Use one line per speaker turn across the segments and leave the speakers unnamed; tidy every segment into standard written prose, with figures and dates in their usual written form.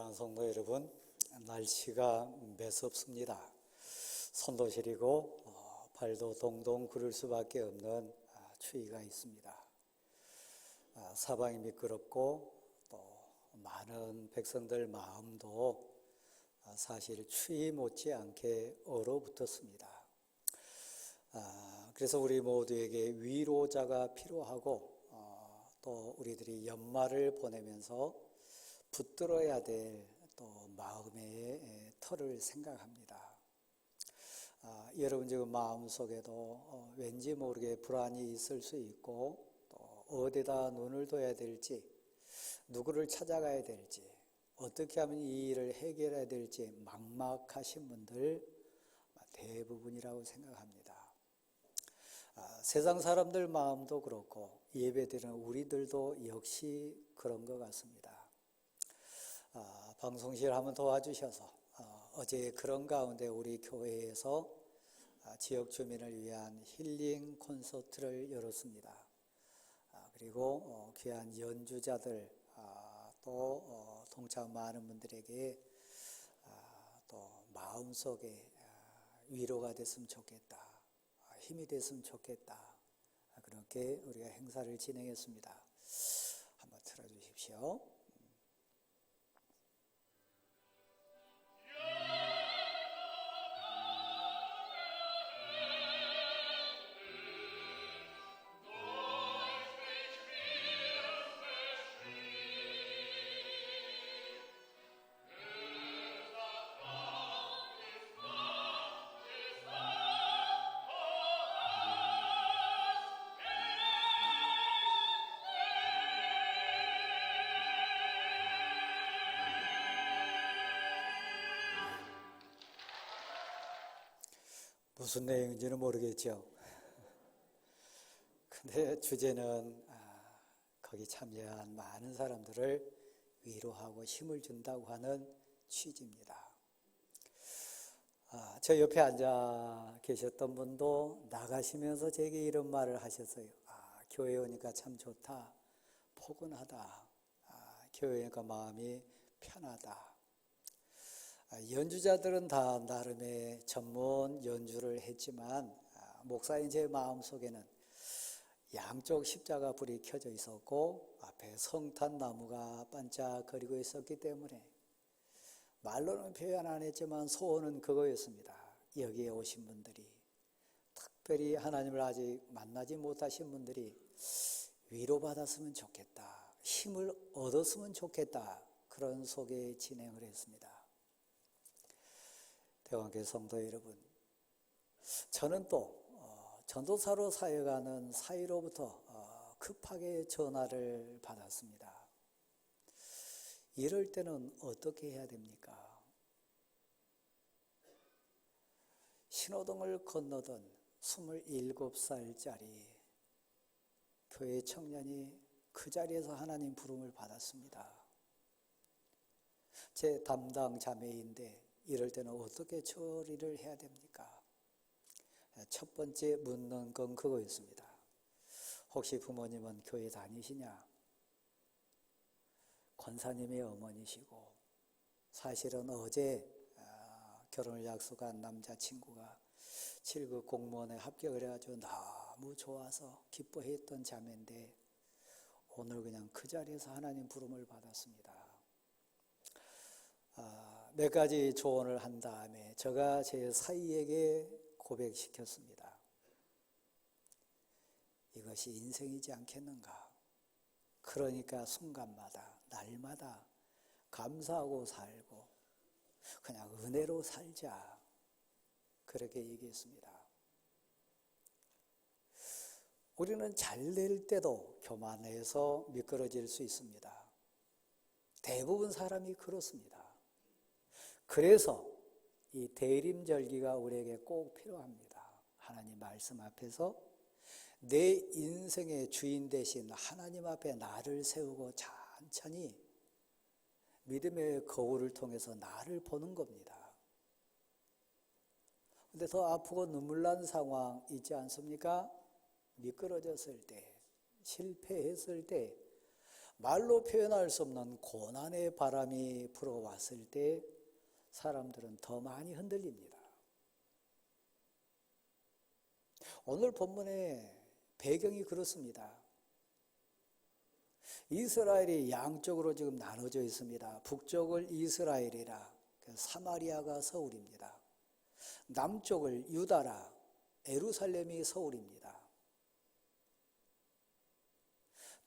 사랑하는 성도 여러분, 날씨가 매섭습니다. 손도 시리고 발도 동동 구를 수밖에 없는 추위가 있습니다. 사방이 미끄럽고 또 많은 백성들 마음도 사실 추위 못지않게 얼어붙었습니다. 그래서 우리 모두에게 위로자가 필요하고 또 우리들이 연말을 보내면서 붙들어야 될 또 마음의 털을 생각합니다. 여러분 지금 마음속에도 왠지 모르게 불안이 있을 수 있고 또 어디다 눈을 둬야 될지, 누구를 찾아가야 될지, 어떻게 하면 이 일을 해결해야 될지 막막하신 분들 대부분이라고 생각합니다. 세상 사람들 마음도 그렇고 예배드리는 우리들도 역시 그런 것 같습니다. 방송실 한번 도와주셔서 어제 그런 가운데 우리 교회에서 지역 주민을 위한 힐링 콘서트를 열었습니다. 그리고 귀한 연주자들 또 동참 많은 분들에게 또 마음속에 위로가 됐으면 좋겠다, 힘이 됐으면 좋겠다, 그렇게 우리가 행사를 진행했습니다. 한번 틀어주십시오. 무슨 내용인지는 모르겠죠. 근데 주제는 거기 참여한 많은 사람들을 위로하고 힘을 준다고 하는 취지입니다. 저 옆에 앉아 계셨던 분도 나가시면서 제게 이런 말을 하셨어요. 교회 오니까 참 좋다, 포근하다, 교회 오니까 마음이 편하다. 연주자들은 다 나름의 전문 연주를 했지만 목사인 제 마음속에는 양쪽 십자가 불이 켜져 있었고 앞에 성탄나무가 반짝거리고 있었기 때문에 말로는 표현 안 했지만 소원은 그거였습니다. 여기에 오신 분들이, 특별히 하나님을 아직 만나지 못하신 분들이 위로받았으면 좋겠다, 힘을 얻었으면 좋겠다, 그런 속에 진행을 했습니다. 대왕교회 성도 여러분, 저는 또 전도사로 사역하는 사위로부터 급하게 전화를 받았습니다. 이럴 때는 어떻게 해야 됩니까? 신호등을 건너던 27살짜리 교회 청년이 그 자리에서 하나님 부름을 받았습니다. 제 담당 자매인데 이럴 때는 어떻게 처리를 해야 됩니까? 첫 번째 묻는 건 그거였습니다. 혹시 부모님은 교회 다니시냐? 권사님의 어머니시고 사실은 어제 결혼을 약속한 남자친구가 7급 공무원에 합격을 해가지고 너무 좋아서 기뻐했던 자매인데 오늘 그냥 그 자리에서 하나님 부름을 받았습니다. 몇 가지 조언을 한 다음에 제가 제 사위에게 고백시켰습니다. 이것이 인생이지 않겠는가? 그러니까 순간마다, 날마다 감사하고 살고 그냥 은혜로 살자, 그렇게 얘기했습니다. 우리는 잘 될 때도 교만해서 미끄러질 수 있습니다. 대부분 사람이 그렇습니다. 그래서 이 대림절기가 우리에게 꼭 필요합니다. 하나님 말씀 앞에서 내 인생의 주인 되신 하나님 앞에 나를 세우고 천천히 믿음의 거울을 통해서 나를 보는 겁니다. 근데 더 아프고 눈물 난 상황 있지 않습니까? 미끄러졌을 때, 실패했을 때 말로 표현할 수 없는 고난의 바람이 불어왔을 때 사람들은 더 많이 흔들립니다. 오늘 본문의 배경이 그렇습니다. 이스라엘이 양쪽으로 지금 나눠져 있습니다. 북쪽을 이스라엘이라, 사마리아가 서울입니다. 남쪽을 유다라, 예루살렘이 서울입니다.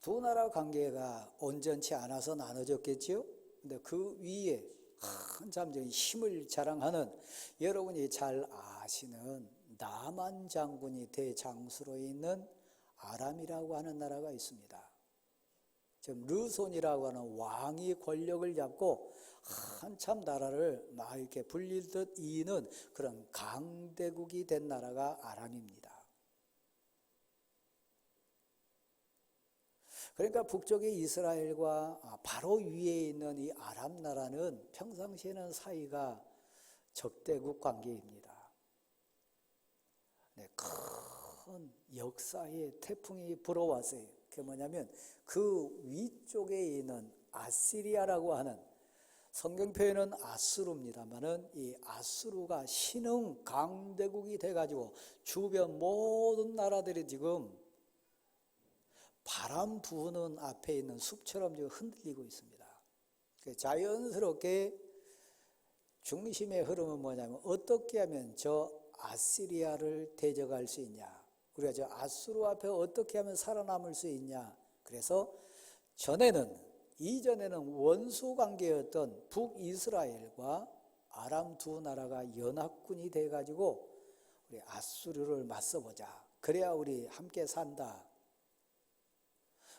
두 나라 관계가 온전치 않아서 나눠졌겠지요. 근데 그 위에 한참 힘을 자랑하는, 여러분이 잘 아시는 나만 장군이 대장수로 있는 아람이라고 하는 나라가 있습니다. 지금 르손이라고 하는 왕이 권력을 잡고 한참 나라를 막 이렇게 불리듯 이는 그런 강대국이 된 나라가 아람입니다. 그러니까 북쪽의 이스라엘과 바로 위에 있는 이 아람 나라는 평상시에는 사이가 적대국 관계입니다. 네, 큰 역사의 태풍이 불어왔어요. 그게 뭐냐면 그 위쪽에 있는 아시리아라고 하는, 성경 표현은 아수르입니다만은 이 아수르가 신흥 강대국이 돼가지고 주변 모든 나라들이 지금 바람 부는 앞에 있는 숲처럼 지금 흔들리고 있습니다. 자연스럽게 중심의 흐름은 뭐냐면 어떻게 하면 저 아시리아를 대적할 수 있냐, 우리가 저 아수르 앞에 어떻게 하면 살아남을 수 있냐. 그래서 이전에는 원수 관계였던 북이스라엘과 아람 두 나라가 연합군이 돼가지고 우리 아수르를 맞서보자, 그래야 우리 함께 산다.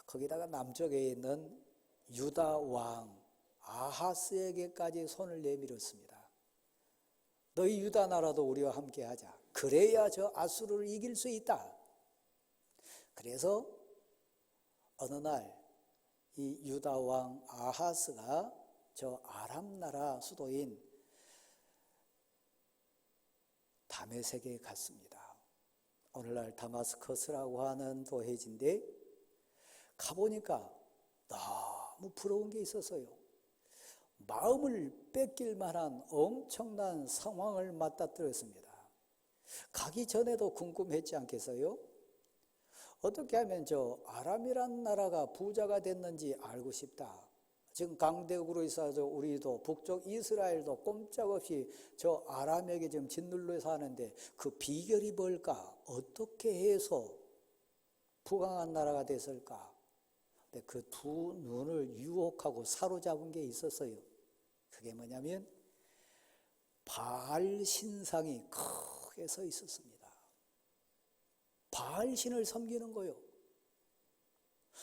거기다가 남쪽에 있는 유다 왕 아하스에게까지 손을 내밀었습니다. 너희 유다 나라도 우리와 함께 하자. 그래야 저 아수르를 이길 수 있다. 그래서 어느 날 이 유다 왕 아하스가 저 아람 나라 수도인 다메섹에 갔습니다. 오늘날 다마스커스라고 하는 도시인데 가보니까 너무 부러운 게 있었어요. 마음을 뺏길 만한 엄청난 상황을 맞닥뜨렸습니다. 가기 전에도 궁금했지 않겠어요? 어떻게 하면 저 아람이란 나라가 부자가 됐는지 알고 싶다. 지금 강대국으로 있어서 우리도 북쪽 이스라엘도 꼼짝없이 저 아람에게 지금 짓눌려 사는데 그 비결이 뭘까? 어떻게 해서 부강한 나라가 됐을까? 근데 그 두 눈을 유혹하고 사로잡은 게 있었어요. 그게 뭐냐면 바알 신상이 크게 서 있었습니다. 바알 신을 섬기는 거요.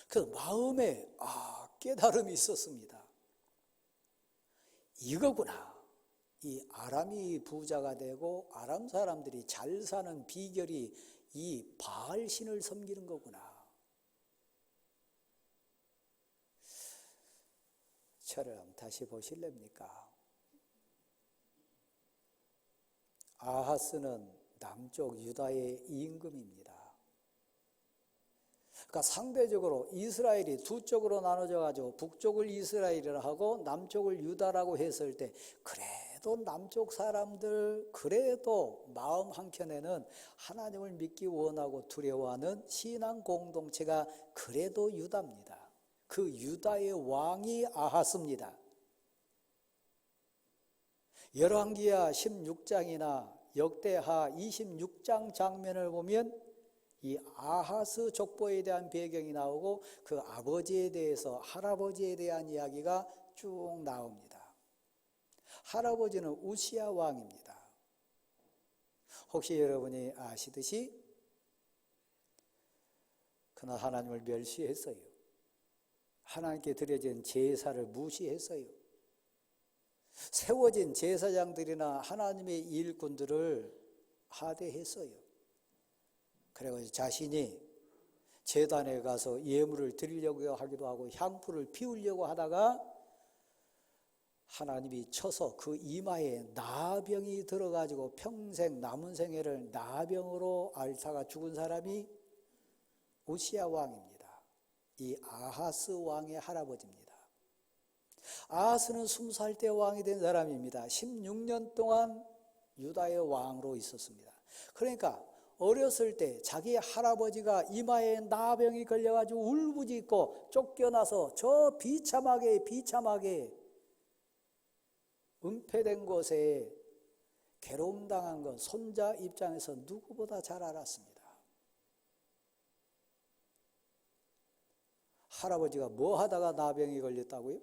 그래서 마음에 깨달음이 있었습니다. 이거구나. 이 아람이 부자가 되고 아람 사람들이 잘 사는 비결이 이 바알 신을 섬기는 거구나. 처럼 다시 보실랍니까? 아하스는 남쪽 유다의 임금입니다. 그러니까 상대적으로 이스라엘이 두 쪽으로 나눠져 가지고 북쪽을 이스라엘이라 하고 남쪽을 유다라고 했을 때 그래도 남쪽 사람들 그래도 마음 한켠에는 하나님을 믿기 원하고 두려워하는 신앙 공동체가 그래도 유다입니다. 그 유다의 왕이 아하스입니다. 열왕기하 16장이나 역대하 26장 장면을 보면 이 아하스 족보에 대한 배경이 나오고 그 아버지에 대해서, 할아버지에 대한 이야기가 쭉 나옵니다. 할아버지는 우시야 왕입니다. 혹시 여러분이 아시듯이 그는 하나님을 멸시했어요. 하나님께 드려진 제사를 무시했어요. 세워진 제사장들이나 하나님의 일꾼들을 하대했어요. 그리고 자신이 제단에 가서 예물을 드리려고 하기도 하고 향불을 피우려고 하다가 하나님이 쳐서 그 이마에 나병이 들어가지고 평생 남은 생애를 나병으로 앓다가 죽은 사람이 우시야 왕입니다. 이 아하스 왕의 할아버지입니다. 아하스는 20살 때 왕이 된 사람입니다. 16년 동안 유다의 왕으로 있었습니다. 그러니까 어렸을 때 자기 할아버지가 이마에 나병이 걸려가지고 울부짖고 쫓겨나서 저 비참하게 은폐된 곳에 괴로움 당한 것 손자 입장에서 누구보다 잘 알았습니다. 할아버지가 뭐 하다가 나병이 걸렸다고요?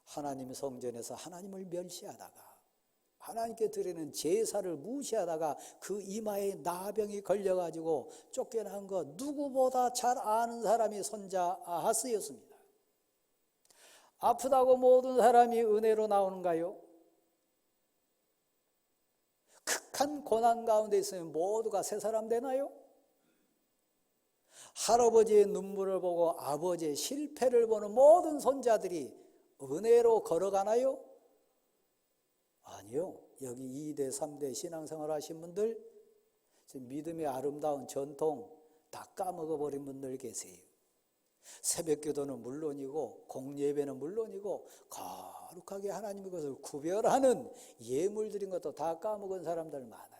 하나님 성전에서 하나님을 멸시하다가 하나님께 드리는 제사를 무시하다가 그 이마에 나병이 걸려가지고 쫓겨난 것 누구보다 잘 아는 사람이 손자 아하스였습니다. 아프다고 모든 사람이 은혜로 나오는가요? 극한 고난 가운데 있으면 모두가 새 사람 되나요? 할아버지의 눈물을 보고 아버지의 실패를 보는 모든 손자들이 은혜로 걸어가나요? 아니요. 여기 2대 3대 신앙생활 하신 분들 믿음의 아름다운 전통 다 까먹어버린 분들 계세요. 새벽기도는 물론이고 공예배는 물론이고 거룩하게 하나님의 것을 구별하는 예물 드린 것도 다 까먹은 사람들 많아요.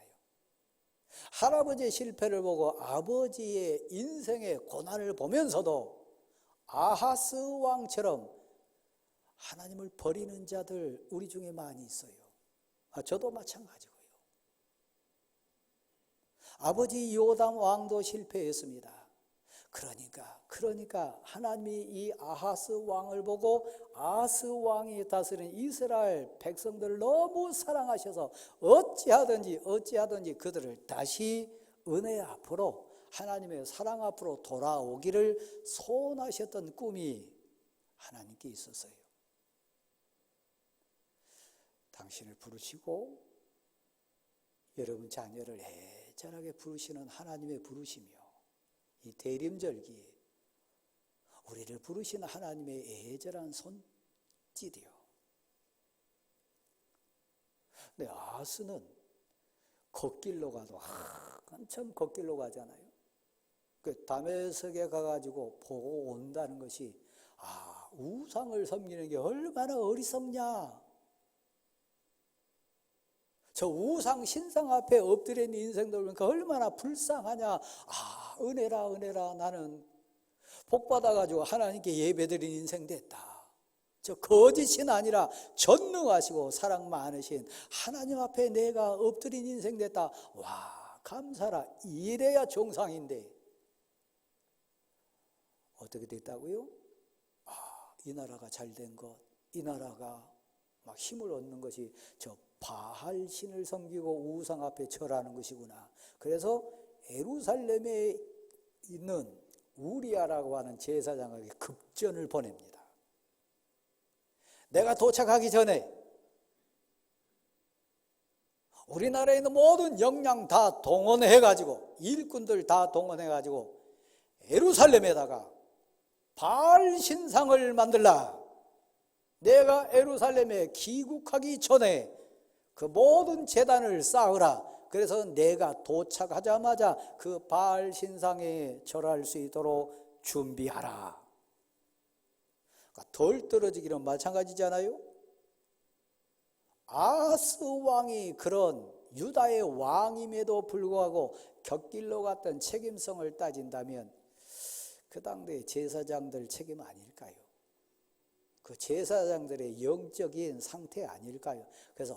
할아버지의 실패를 보고 아버지의 인생의 고난을 보면서도 아하스 왕처럼 하나님을 버리는 자들 우리 중에 많이 있어요. 저도 마찬가지고요. 아버지 요담 왕도 실패했습니다. 그러니까 하나님이 이 아하스 왕을 보고 아하스 왕이 다스린 이스라엘 백성들을 너무 사랑하셔서 어찌하든지 그들을 다시 은혜 앞으로 하나님의 사랑 앞으로 돌아오기를 소원하셨던 꿈이 하나님께 있었어요. 당신을 부르시고 여러분 자녀를 애절하게 부르시는 하나님의 부르심이요. 이 대림절기에 우리를 부르시는 하나님의 애절한 손짓이요. 근데 아하스는 걷길로 가도 한참 걷길로 가잖아요. 그 다메섹에 가가지고 보고 온다는 것이 우상을 섬기는 게 얼마나 어리석냐. 저 우상 신상 앞에 엎드려 있는 인생들 보니까 얼마나 불쌍하냐. 은혜라 나는 복 받아가지고 하나님께 예배드린 인생 됐다. 저 거짓이 아니라 전능하시고 사랑 많으신 하나님 앞에 내가 엎드린 인생 됐다. 와 감사라. 이래야 정상인데 어떻게 됐다고요? 이 나라가 잘된 것, 이 나라가 막 힘을 얻는 것이 저 바알 신을 섬기고 우상 앞에 절하는 것이구나. 그래서 예루살렘에 있는 우리아라고 하는 제사장에게 급전을 보냅니다. 내가 도착하기 전에 우리나라에 있는 모든 역량 다 동원해가지고 일꾼들 다 동원해가지고 예루살렘에다가 바알 신상을 만들라. 내가 예루살렘에 귀국하기 전에 그 모든 제단을 쌓으라. 그래서 내가 도착하자마자 그 바알 신상에 절할 수 있도록 준비하라. 그러니까 덜 떨어지기는 마찬가지잖아요. 아하스 왕이 그런 유다의 왕임에도 불구하고 곁길로 갔던 책임성을 따진다면 그 당대의 제사장들 책임 아닐까요? 그 제사장들의 영적인 상태 아닐까요? 그래서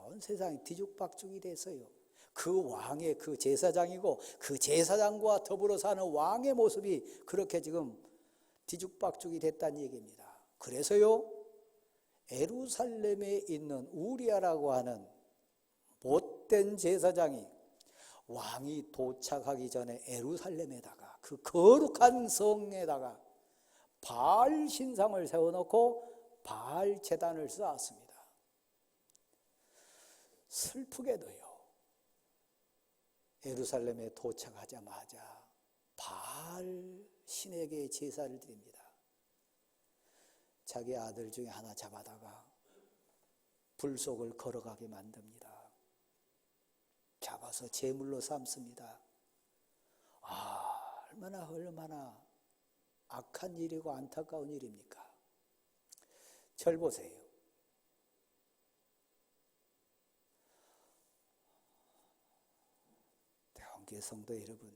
온 세상이 뒤죽박죽이 됐어요. 그 왕의 그 제사장이고 그 제사장과 더불어 사는 왕의 모습이 그렇게 지금 뒤죽박죽이 됐다는 얘기입니다. 그래서요, 예루살렘에 있는 우리아라고 하는 못된 제사장이 왕이 도착하기 전에 예루살렘에다가 그 거룩한 성에다가 바알 신상을 세워놓고 바알 제단을 쌓았습니다. 슬프게도요, 예루살렘에 도착하자마자 바알 신에게 제사를 드립니다. 자기 아들 중에 하나 잡아다가 불 속을 걸어가게 만듭니다. 잡아서 제물로 삼습니다. 얼마나 악한 일이고 안타까운 일입니까? 절 보세요. 대원교회 성도 여러분,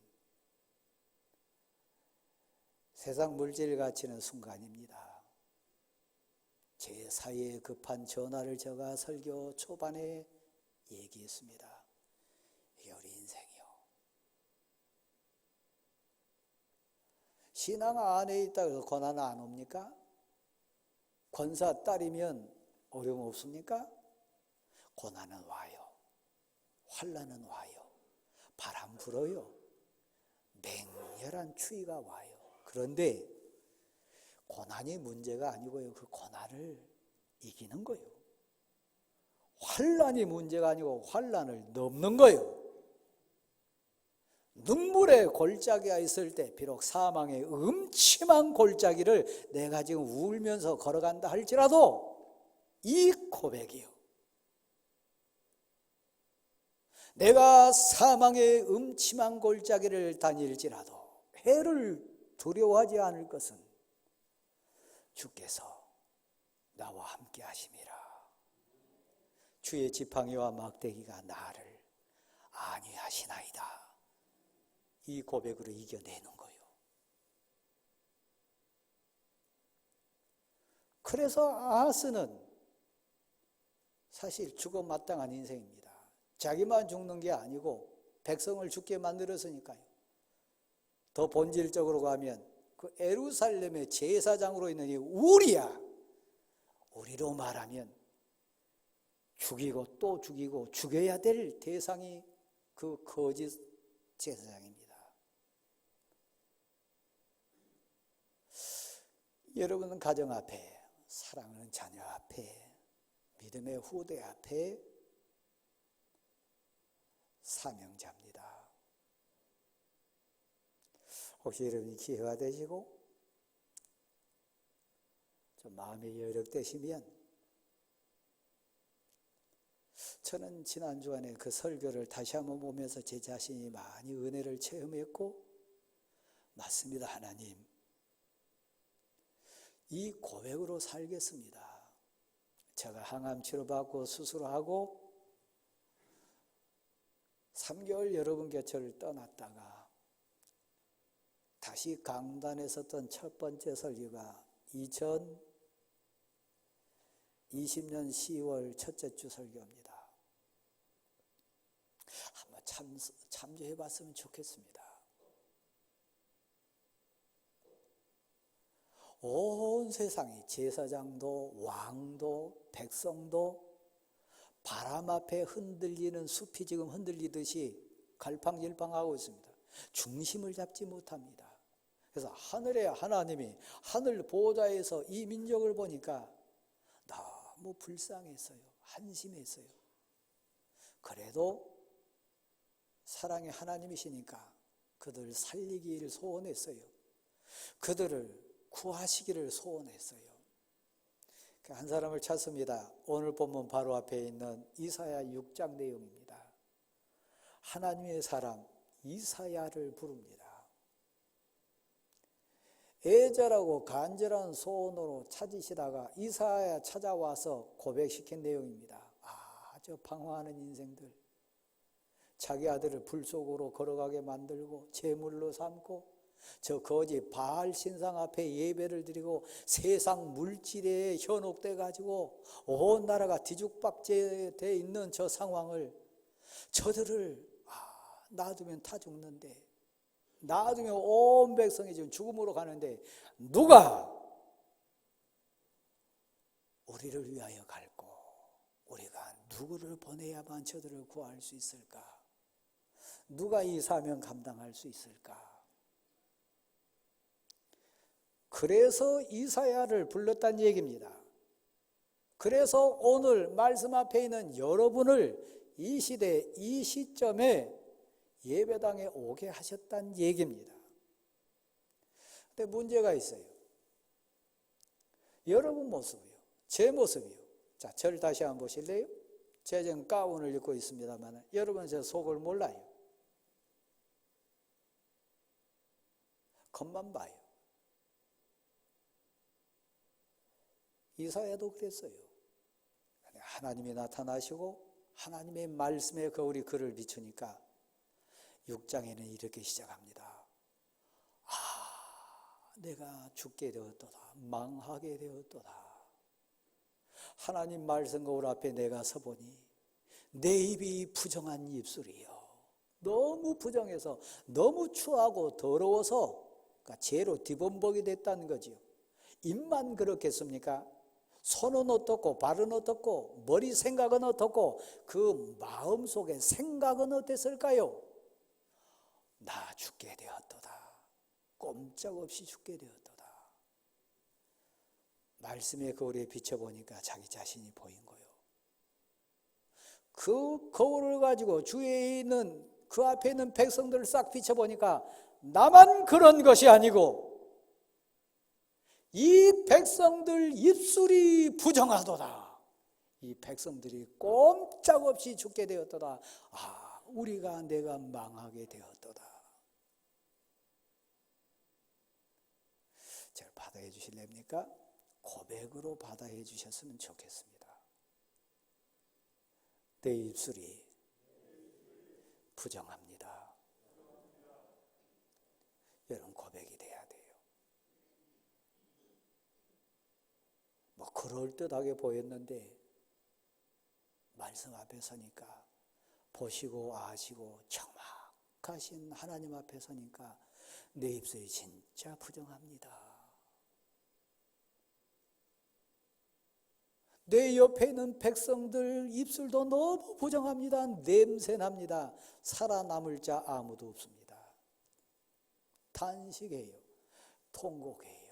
세상 물질 가치는 순간입니다. 제 사이에 급한 전화를 제가 설교 초반에 얘기했습니다. 이게 우리 인생이요. 신앙 안에 있다고 해서 고난 안 옵니까? 권사 딸이면 어려움 없습니까? 고난은 와요. 환난은 와요. 바람 불어요. 맹렬한 추위가 와요. 그런데 고난이 문제가 아니고요. 그 고난을 이기는 거예요. 환난이 문제가 아니고 환난을 넘는 거예요. 눈물의 골짜기가 있을 때 비록 사망의 음침한 골짜기를 내가 지금 울면서 걸어간다 할지라도 이 고백이요. 내가 사망의 음침한 골짜기를 다닐지라도 해를 두려워하지 않을 것은 주께서 나와 함께 하심이라. 주의 지팡이와 막대기가 나를 안위하시나이다. 이 고백으로 이겨내는 거예요. 그래서 아하스는 사실 죽어 마땅한 인생입니다. 자기만 죽는 게 아니고 백성을 죽게 만들었으니까요. 더 본질적으로 가면 그 예루살렘의 제사장으로 있는 이 우리야, 우리로 말하면 죽이고 또 죽이고 죽여야 될 대상이 그 거짓 제사장입니다. 여러분은 가정 앞에, 사랑하는 자녀 앞에, 믿음의 후대 앞에 사명자입니다. 혹시 여러분이 기회가 되시고 좀 마음이 여력되시면 저는 지난 주간에 그 설교를 다시 한번 보면서 제 자신이 많이 은혜를 체험했고, 맞습니다. 하나님, 이 고백으로 살겠습니다. 제가 항암 치료받고 수술하고 3개월 여러분 곁을 떠났다가 다시 강단에 섰던 첫 번째 설교가 2020년 10월 첫째 주 설교입니다. 한번 참조해 봤으면 좋겠습니다. 온 세상이, 제사장도 왕도 백성도 바람 앞에 흔들리는 숲이 지금 흔들리듯이 갈팡질팡하고 있습니다. 중심을 잡지 못합니다. 그래서 하늘의 하나님이 하늘 보좌에서 이 민족을 보니까 너무 불쌍했어요. 한심했어요. 그래도 사랑의 하나님이시니까 그들을 살리기를 소원했어요. 그들을 구하시기를 소원했어요. 한 사람을 찾습니다. 오늘 본문 바로 앞에 있는 이사야 6장 내용입니다. 하나님의 사람 이사야를 부릅니다. 애절하고 간절한 소원으로 찾으시다가 이사야 찾아와서 고백시킨 내용입니다. 아주 방황하는 인생들, 자기 아들을 불 속으로 걸어가게 만들고 제물로 삼고 저 거짓 바알 신상 앞에 예배를 드리고 세상 물질에 현혹돼 가지고 온 나라가 뒤죽박제되어 있는 저 상황을, 저들을 놔두면 다 죽는데, 놔두면 온 백성이 지금 죽음으로 가는데 누가 우리를 위하여 갈고 우리가 누구를 보내야만 저들을 구할 수 있을까? 누가 이 사명 감당할 수 있을까? 그래서 이사야를 불렀다는 얘기입니다. 그래서 오늘 말씀 앞에 있는 여러분을 이 시대, 이 시점에 예배당에 오게 하셨다는 얘기입니다. 근데 문제가 있어요. 여러분 모습이요, 제 모습이요. 자, 저를 다시 한번 보실래요? 제가 지금 가운을 입고 있습니다만 여러분은 제 속을 몰라요. 겉만 봐요. 이사야도 그랬어요. 하나님이 나타나시고 하나님의 말씀에 거울이 그를 비추니까 6장에는 이렇게 시작합니다. 내가 죽게 되었도다. 망하게 되었도다. 하나님 말씀 거울 앞에 내가 서보니 내 입이 부정한 입술이요. 너무 부정해서 너무 추하고 더러워서 그러니까 죄로 뒤범벅이 됐다는 거지요. 입만 그렇겠습니까? 손은 어떻고 발은 어떻고 머리 생각은 어떻고 그 마음속의 생각은 어땠을까요? 나 죽게 되었도다. 꼼짝없이 죽게 되었도다. 말씀의 거울에 비춰보니까 자기 자신이 보인 거예요. 그 거울을 가지고 주위에 있는 그 앞에 있는 백성들을 싹 비춰보니까 나만 그런 것이 아니고 이 백성들 입술이 부정하도다. 이 백성들이 꼼짝없이 죽게 되었도다. 내가 망하게 되었도다. 저를 받아해 주실랍니까? 고백으로 받아해 주셨으면 좋겠습니다. 내 입술이 부정합니다. 여러분 고백이 돼야 돼요. 그럴듯하게 보였는데 말씀 앞에 서니까 보시고 아시고 정확하신 하나님 앞에 서니까 내 입술이 진짜 부정합니다. 내 옆에 있는 백성들 입술도 너무 부정합니다. 냄새납니다. 살아남을 자 아무도 없습니다. 탄식해요. 통곡해요.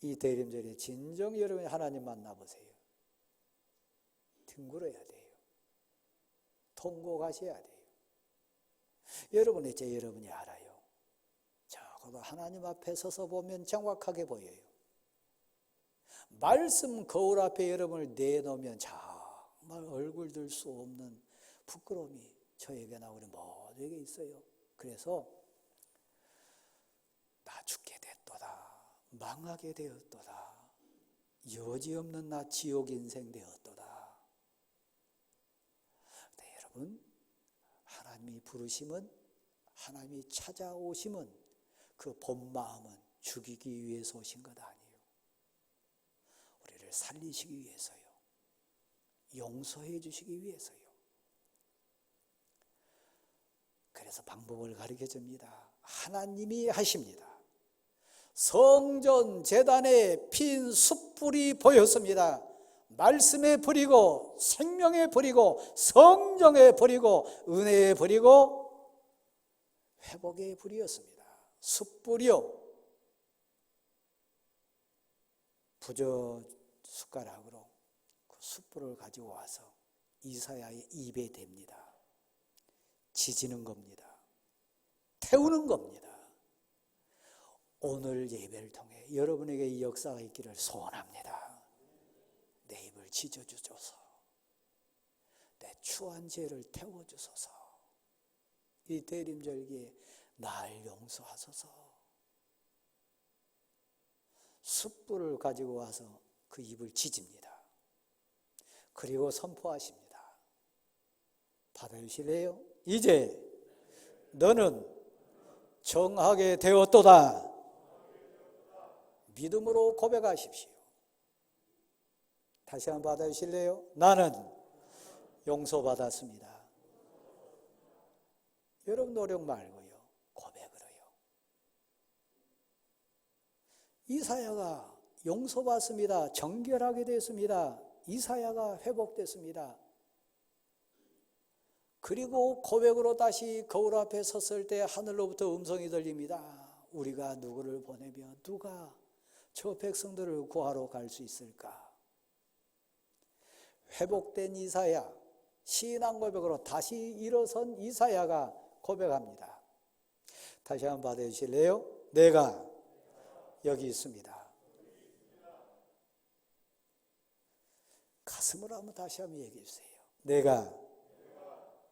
이 대림절에 진정 여러분이 하나님 만나보세요. 뒹굴어야 돼요. 통곡하셔야 돼요. 여러분이 이제 여러분이 알아요. 적어도 하나님 앞에 서서 보면 정확하게 보여요. 말씀 거울 앞에 여러분을 내놓으면 정말 얼굴 들 수 없는 부끄러움이 저에게나 우리 모두에게 있어요. 그래서 나 죽게 됐도다. 망하게 되었도다. 여지없는 나 지옥 인생 되었도다. 네, 여러분 하나님이 부르심은 하나님이 찾아오심은 그 본 마음은 죽이기 위해서 오신 것 아니에요. 우리를 살리시기 위해서요. 용서해 주시기 위해서요. 그래서 방법을 가르쳐 줍니다. 하나님이 하십니다. 성전 제단에 핀 숯불이 보였습니다. 말씀에 불이고 생명에 불이고 성령에 불이고 은혜에 불이고 회복의 불이었습니다. 숯불이요. 부저 숟가락으로 그 숯불을 가지고 와서 이사야의 입에 댑니다. 지지는 겁니다. 태우는 겁니다. 오늘 예배를 통해 여러분에게 이 역사가 있기를 소원합니다. 내 입을 지져주소서. 내 추한 죄를 태워주소서. 이 대림절기에 날 용서하소서. 숯불을 가지고 와서 그 입을 지집니다. 그리고 선포하십니다. 받아주실래요? 이제 너는 정하게 되었도다. 믿음으로 고백하십시오. 다시 한번 받아주실래요? 나는 용서받았습니다. 여러분 노력 말고요. 고백으로요. 이사야가 용서받습니다. 정결하게 됐습니다. 이사야가 회복됐습니다. 그리고 고백으로 다시 거울 앞에 섰을 때 하늘로부터 음성이 들립니다. 우리가 누구를 보내며 누가 저 백성들을 구하러 갈 수 있을까? 회복된 이사야, 신앙 고백으로 다시 일어선 이사야가 고백합니다. 다시 한번 받아주실래요? 내가 여기 있습니다. 가슴으로 한번 다시 한번 얘기해 주세요. 내가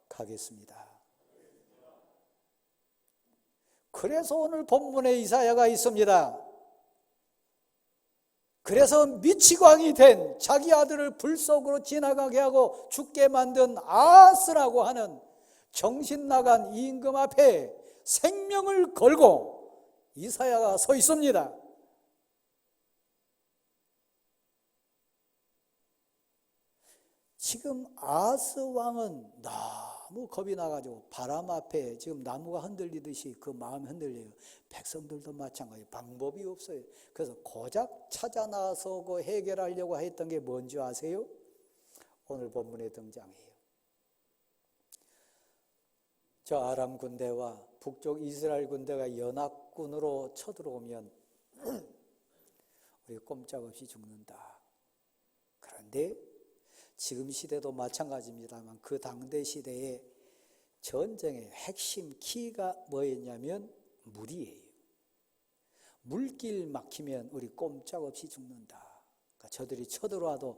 가겠습니다. 그래서 오늘 본문에 이사야가 있습니다. 그래서 미치광이 된 자기 아들을 불 속으로 지나가게 하고 죽게 만든 아하스라고 하는 정신 나간 임금 앞에 생명을 걸고 이사야가 서 있습니다. 지금 아하스 왕은 너무 겁이 나가지고 바람 앞에 지금 나무가 흔들리듯이 그 마음이 흔들려요. 백성들도 마찬가지, 방법이 없어요. 그래서 고작 찾아 나서고 해결하려고 했던 게 뭔지 아세요? 오늘 본문에 등장해요. 저 아람 군대와 북쪽 이스라엘 군대가 연합군으로 쳐들어오면 우리 꼼짝없이 죽는다. 그런데 지금 시대도 마찬가지입니다만 그 당대 시대의 전쟁의 핵심 키가 뭐였냐면 물이에요. 물길 막히면 우리 꼼짝없이 죽는다. 그러니까 저들이 쳐들어와도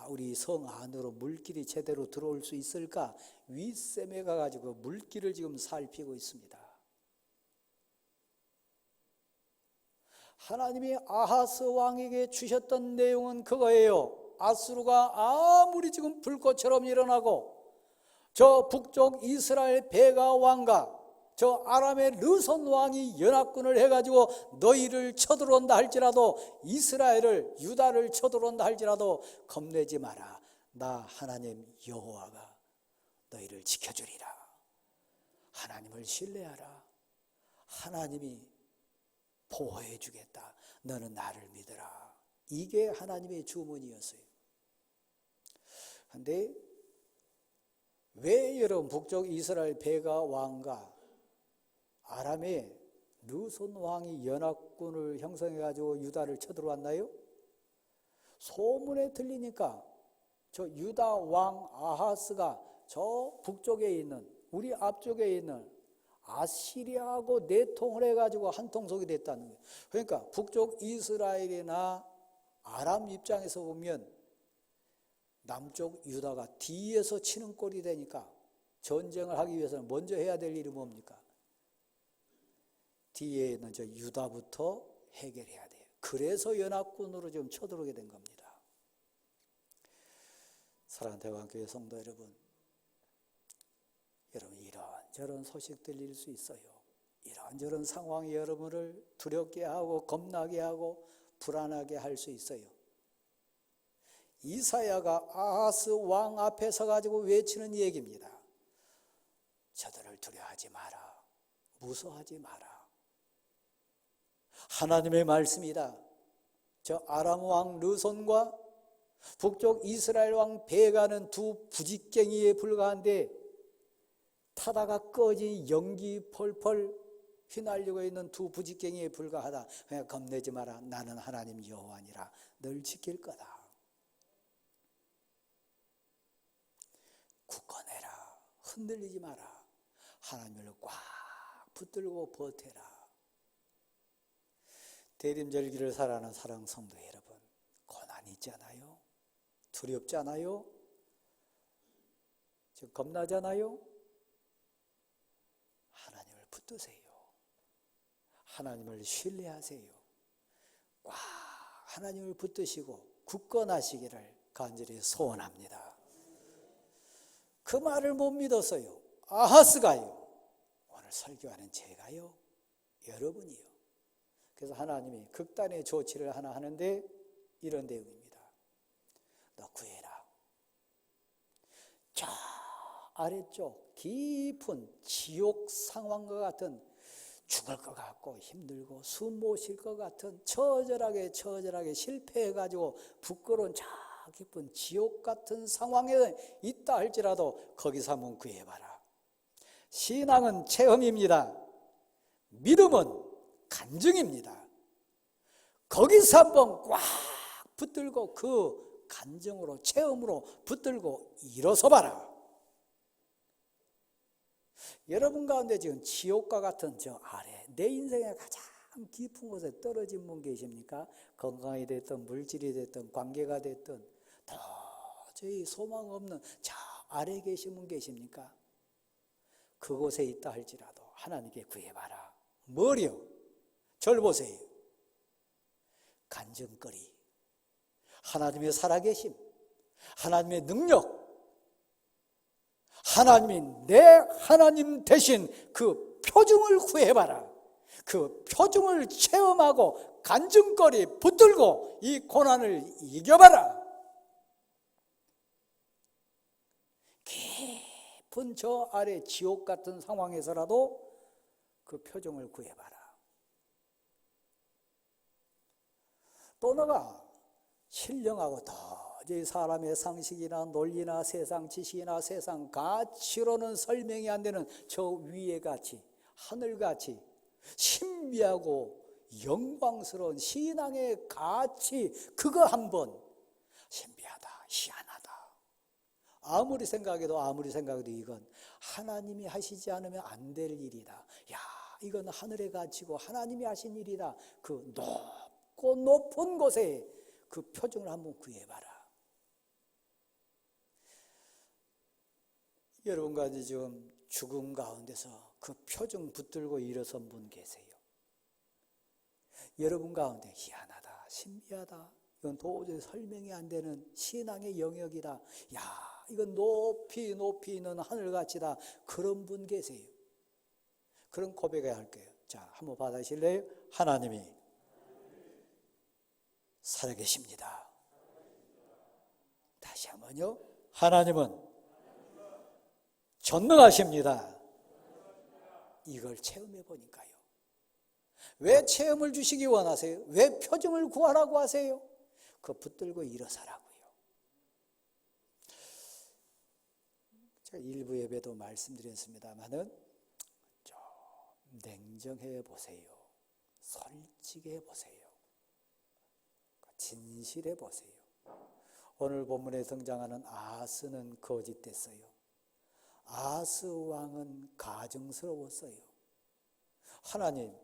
우리 성 안으로 물길이 제대로 들어올 수 있을까? 윗셈에 가가지고 물길을 지금 살피고 있습니다. 하나님이 아하스 왕에게 주셨던 내용은 그거예요. 아수르가 아무리 지금 불꽃처럼 일어나고 저 북쪽 이스라엘 베가 왕과 저 아람의 르손 왕이 연합군을 해가지고 너희를 쳐들어온다 할지라도 이스라엘을 유다를 쳐들어온다 할지라도 겁내지 마라. 나 하나님 여호와가 너희를 지켜주리라. 하나님을 신뢰하라. 하나님이 보호해 주겠다. 너는 나를 믿으라. 이게 하나님의 주문이었어요. 그런데 왜 여러분 북쪽 이스라엘 베가 왕과 아람의 르손 왕이 연합군을 형성해가지고 유다를 쳐들어왔나요? 소문에 들리니까 저 유다 왕 아하스가 저 북쪽에 있는 우리 앞쪽에 있는 아시리아하고 내통을 해가지고 한통속이 됐다는 거예요. 그러니까 북쪽 이스라엘이나 아람 입장에서 보면 남쪽 유다가 뒤에서 치는 꼴이 되니까 전쟁을 하기 위해서는 먼저 해야 될 일이 뭡니까? 뒤에 있는 저 유다부터 해결해야 돼요. 그래서 연합군으로 지금 쳐들어오게 된 겁니다. 사랑하는 대왕교회 성도 여러분, 이런저런 소식 들릴 수 있어요. 이런저런 상황이 여러분을 두렵게 하고 겁나게 하고 불안하게 할 수 있어요. 이사야가 아하스 왕 앞에 서가지고 외치는 얘기입니다. 저들을 두려워하지 마라. 무서워하지 마라. 하나님의 말씀이다. 저 아람 왕 르손과 북쪽 이스라엘 왕 베가는 두 부직갱이에 불과한데 타다가 꺼진 연기 펄펄 휘날리고 있는 두 부직갱이에 불과하다. 그냥 겁내지 마라. 나는 하나님 여호와니라. 널 지킬 거다. 굳건해라. 흔들리지 마라. 하나님을 꽉 붙들고 버텨라. 대림절기를 살아가는 사랑 성도 여러분, 고난이 있잖아요. 두렵잖아요. 지금 겁나잖아요. 하나님을 붙드세요. 하나님을 신뢰하세요. 꽉 하나님을 붙드시고 굳건하시기를 간절히 소원합니다. 그 말을 못 믿었어요. 아하스가요. 오늘 설교하는 제가요. 여러분이요. 그래서 하나님이 극단의 조치를 하나 하는데 이런 내용입니다. 너 구해라. 저 아래쪽 깊은 지옥 상황과 같은 죽을 것 같고 힘들고 숨 못 쉴 것 같은 처절하게 실패해가지고 부끄러운 저 깊은 지옥 같은 상황에 있다 할지라도 거기서 한번 구해봐라. 신앙은 체험입니다. 믿음은 간증입니다. 거기서 한번 꽉 붙들고 그 간증으로 체험으로 붙들고 일어서 봐라. 여러분 가운데 지금 지옥과 같은 저 아래 내 인생의 가장 깊은 곳에 떨어진 분 계십니까? 건강이 됐든 물질이 됐든 관계가 됐든 도저히 소망 없는 저 아래 계신 분 계십니까? 그곳에 있다 할지라도 하나님께 구해봐라. 뭐요? 절 보세요. 간증거리, 하나님의 살아계심, 하나님의 능력, 하나님이 내 하나님 대신 그 표징을 구해봐라. 그 표징을 체험하고 간증거리 붙들고 이 고난을 이겨봐라. 깊은 저 아래 지옥 같은 상황에서라도 그 표징을 구해봐라. 또 너가 신령하고 도저히 사람의 상식이나 논리나 세상 지식이나 세상 가치로는 설명이 안 되는 저 위의 가치, 하늘가치, 신비하고 영광스러운 신앙의 가치, 그거 한번 신비하다, 희한하다. 아무리 생각해도 이건 하나님이 하시지 않으면 안 될 일이다. 야, 이건 하늘의 가치고 하나님이 하신 일이다. 그 높고 높은 곳에 그 표징을 한번 구해봐라. 여러분과 지금 죽음 가운데서 그 표징 붙들고 일어선 분 계세요. 여러분 가운데 희한하다, 신비하다, 이건 도저히 설명이 안 되는 신앙의 영역이다. 야, 이건 높이 있는 하늘같이다. 그런 분 계세요. 그런 고백해야 할 거예요. 자, 한번 받아주실래요? 하나님이 살아계십니다. 다시 한번요. 하나님은 전능하십니다. 이걸 체험해 보니까요. 왜 체험을 주시기 원하세요? 왜 표징을 구하라고 하세요? 그거 붙들고 일어서라고요. 제가 일부 예배도 말씀드렸습니다만은 좀 냉정해 보세요. 솔직해 보세요. 진실해 보세요. 오늘 본문에 등장하는 아스는 거짓됐어요. 아스 왕은 가증스러웠어요. 하나님,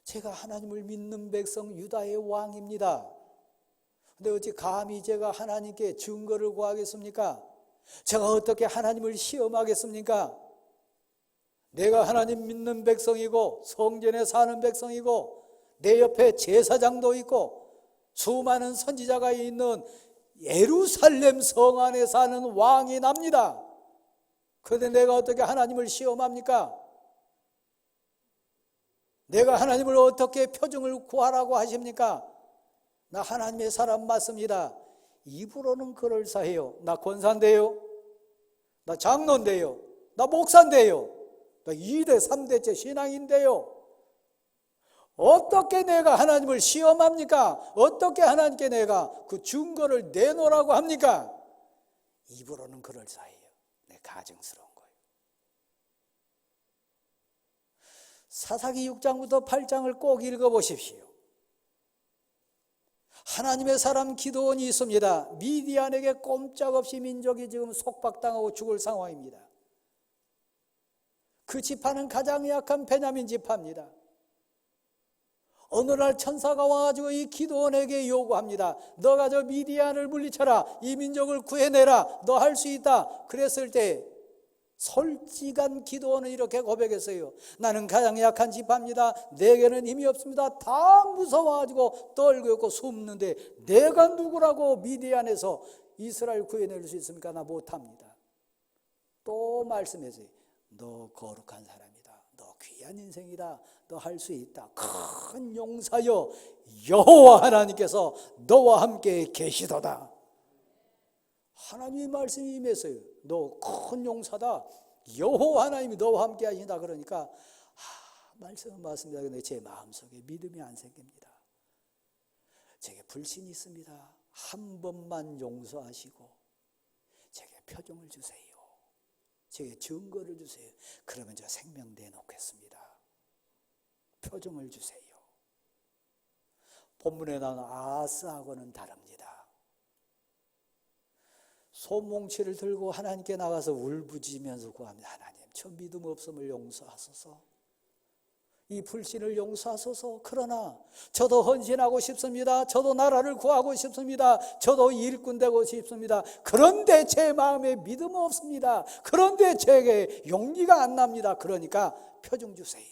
제가 하나님을 믿는 백성 유다의 왕입니다. 근데 어찌 감히 제가 하나님께 증거를 구하겠습니까? 제가 어떻게 하나님을 시험하겠습니까? 내가 하나님 믿는 백성이고 성전에 사는 백성이고 내 옆에 제사장도 있고 수많은 선지자가 있는 예루살렘 성 안에 사는 왕이 납니다. 그런데 내가 어떻게 하나님을 시험합니까? 내가 하나님을 어떻게 표징을 구하라고 하십니까? 나 하나님의 사람 맞습니다. 입으로는 그럴싸해요. 나 권사인데요. 나 장로인데요. 나 목사인데요. 나 2대 3대째 신앙인데요. 어떻게 내가 하나님을 시험합니까? 어떻게 하나님께 내가 그 증거를 내놓으라고 합니까? 입으로는 그럴싸해요. 내 가증스러운 거예요. 사사기 6장부터 8장을 꼭 읽어보십시오. 하나님의 사람 기드온이 있습니다. 미디안에게 꼼짝없이 민족이 지금 속박당하고 죽을 상황입니다. 그 지파는 가장 약한 베냐민 지파입니다. 어느 날 천사가 와가지고 이 기드온에게 요구합니다. 너가 저 미디안을 물리쳐라. 이 민족을 구해내라. 너 할 수 있다. 그랬을 때 솔직한 기드온은 이렇게 고백했어요. 나는 가장 약한 지파입니다. 내게는 힘이 없습니다. 다 무서워가지고 떨고 있고 숨는데 내가 누구라고 미디안에서 이스라엘 구해낼 수 있습니까? 나 못합니다. 또 말씀했어요. 너 거룩한 사람이다. 너 귀한 인생이다. 너 할 수 있다. 큰 용사여, 여호와 하나님께서 너와 함께 계시도다. 하나님의 말씀이 임했어요. 너 큰 용사다. 여호와 하나님이 너와 함께 하신다. 그러니까 말씀은 맞습니다. 그런데 제 마음속에 믿음이 안 생깁니다. 제게 불신이 있습니다. 한 번만 용서하시고 제게 표정을 주세요. 제게 증거를 주세요. 그러면 저 생명 내놓겠습니다. 표정을 주세요. 본문에 나오는 아스하고는 다릅니다. 소뭉치를 들고 하나님께 나가서 울부짖으면서 구합니다. 하나님, 저 믿음 없음을 용서하소서. 이 불신을 용서하소서. 그러나 저도 헌신하고 싶습니다. 저도 나라를 구하고 싶습니다. 저도 일꾼 되고 싶습니다. 그런데 제 마음에 믿음 없습니다. 그런데 제게 용기가 안 납니다. 그러니까 표정 주세요.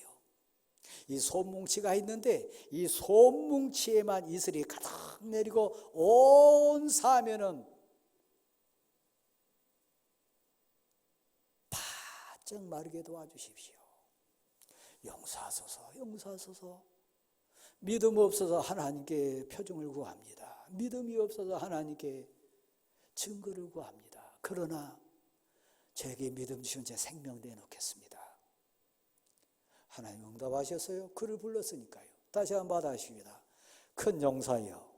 이 솜뭉치가 있는데 이 솜뭉치에만 이슬이 가득 내리고 온 사면은 바짝 마르게 도와주십시오. 용서하소서, 용서하소서. 믿음 없어서 하나님께 표징을 구합니다. 믿음이 없어서 하나님께 증거를 구합니다. 그러나 저에게 믿음 주신 제 생명 내놓겠습니다. 하나님 응답하셨어요. 그를 불렀으니까요. 다시 한번 받아주십니다. 큰 용사여,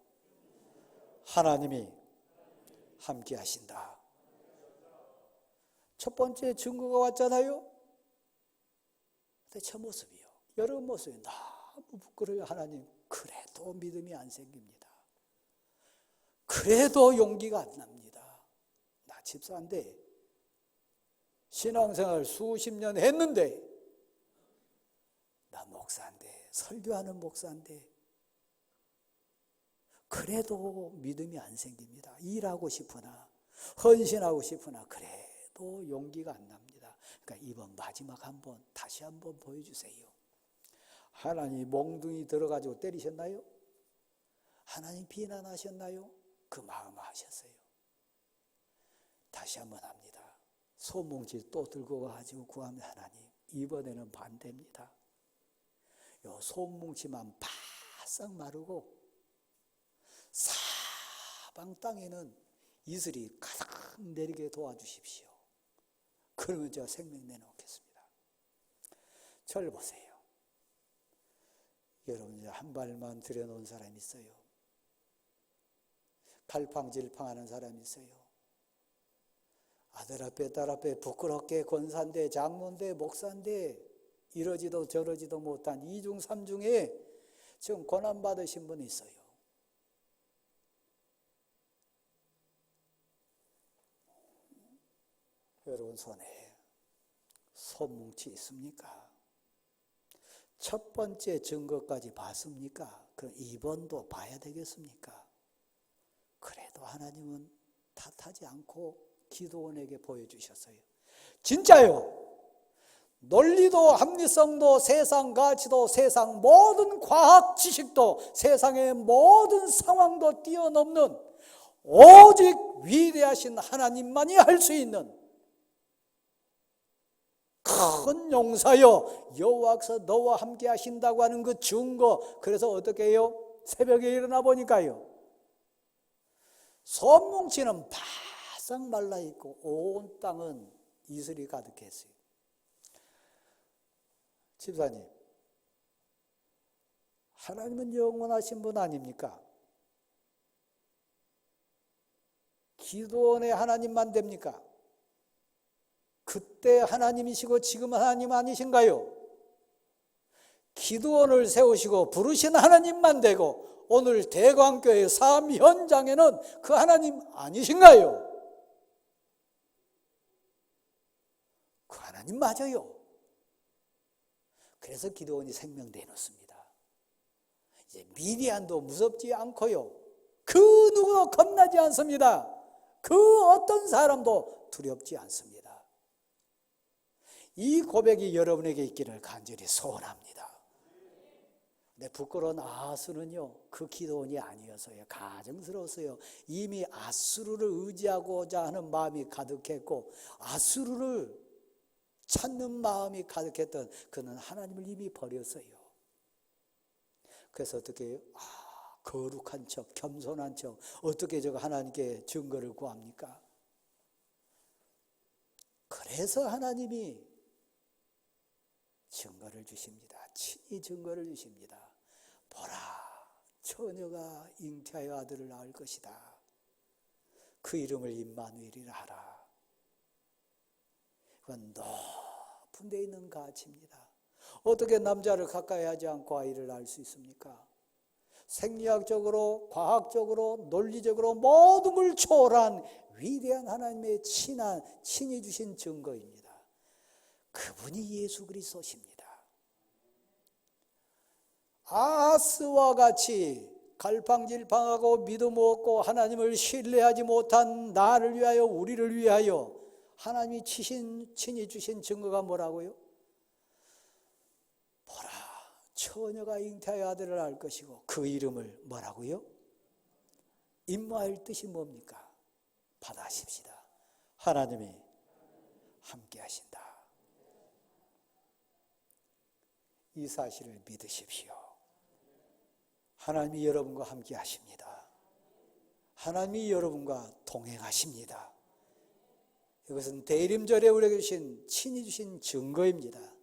하나님이 함께 하신다. 첫 번째 증거가 왔잖아요. 근데 저 모습이요, 여러분 모습이 너무 부끄러워요. 하나님, 그래도 믿음이 안 생깁니다. 그래도 용기가 안 납니다. 나 집사인데 신앙생활 수십 년 했는데, 나 목사인데, 설교하는 목사인데 그래도 믿음이 안 생깁니다. 일하고 싶으나 헌신하고 싶으나 그래도 용기가 안 납니다. 그러니까 이번 마지막 한번 다시 한번 보여주세요. 하나님 몽둥이 들어가지고 때리셨나요? 하나님 비난하셨나요? 그 마음 하셨어요. 다시 한번 합니다. 솜뭉치 또 들고 가지고 구하면 하나님, 이번에는 반대입니다. 요 솜뭉치만 바싹 마르고 사방 땅에는 이슬이 가득 내리게 도와주십시오. 그러면 제가 생명 내놓겠습니다. 저를 보세요. 여러분, 이제 한 발만 들여놓은 사람이 있어요. 갈팡질팡하는 사람이 있어요. 아들 앞에 딸 앞에 부끄럽게 권사인데 장로인데 목사인데 이러지도 저러지도 못한 이중 삼중에 지금 고난받으신 분이 있어요. 여러분 손에 솜뭉치 있습니까? 첫 번째 증거까지 봤습니까? 그럼 2번도 봐야 되겠습니까? 그래도 하나님은 탓하지 않고 기도원에게 보여주셨어요. 진짜요. 논리도 합리성도 세상 가치도 세상 모든 과학 지식도 세상의 모든 상황도 뛰어넘는 오직 위대하신 하나님만이 할 수 있는 큰 용사여, 여호와께서 너와 함께 하신다고 하는 그 증거. 그래서 어떻게 해요? 새벽에 일어나 보니까요, 솜뭉치는 바싹 말라있고 온 땅은 이슬이 가득했어요. 집사님, 하나님은 영원하신 분 아닙니까? 기도원의 하나님만 됩니까? 그때 하나님이시고 지금 하나님 아니신가요? 기도원을 세우시고 부르신 하나님만 되고 오늘 대광교회 삶 현장에는 그 하나님 아니신가요? 그 하나님 맞아요. 그래서 기도원이 생명 내놓습니다. 이제 미디안도 무섭지 않고요, 그 누구도 겁나지 않습니다. 그 어떤 사람도 두렵지 않습니다. 이 고백이 여러분에게 있기를 간절히 소원합니다. 근데 부끄러운 아수는요, 그 기도원이 아니어서요, 가증스러웠어요. 이미 아수르를 의지하고자 하는 마음이 가득했고 아수르를 찾는 마음이 가득했던 그는 하나님을 이미 버렸어요. 그래서 어떻게 해요? 거룩한 척, 겸손한 척, 어떻게 제가 하나님께 증거를 구합니까? 그래서 하나님이 증거를 주십니다. 친히 증거를 주십니다. 보라, 처녀가 잉태하여 아들을 낳을 것이다. 그 이름을 임마누엘이라 하라. 이건 높은 데 있는 가치입니다. 어떻게 남자를 가까이 하지 않고 아이를 낳을 수 있습니까? 생리학적으로, 과학적으로, 논리적으로 모든 걸 초월한 위대한 하나님의 친히 주신 증거입니다. 그분이 예수 그리스도십니다. 아스와 같이 갈팡질팡하고 믿음 없고 하나님을 신뢰하지 못한 나를 위하여, 우리를 위하여 하나님이 친히 주신 증거가 뭐라고요? 보라, 처녀가 잉태하여 아들을 낳을 것이고 그 이름을 뭐라고요? 임마엘 뜻이 뭡니까? 받아십시다. 하나님이 함께 하신다. 이 사실을 믿으십시오. 하나님이 여러분과 함께 하십니다. 하나님이 여러분과 동행하십니다. 이것은 대림절에 우리에게 주신 친히 주신 증거입니다.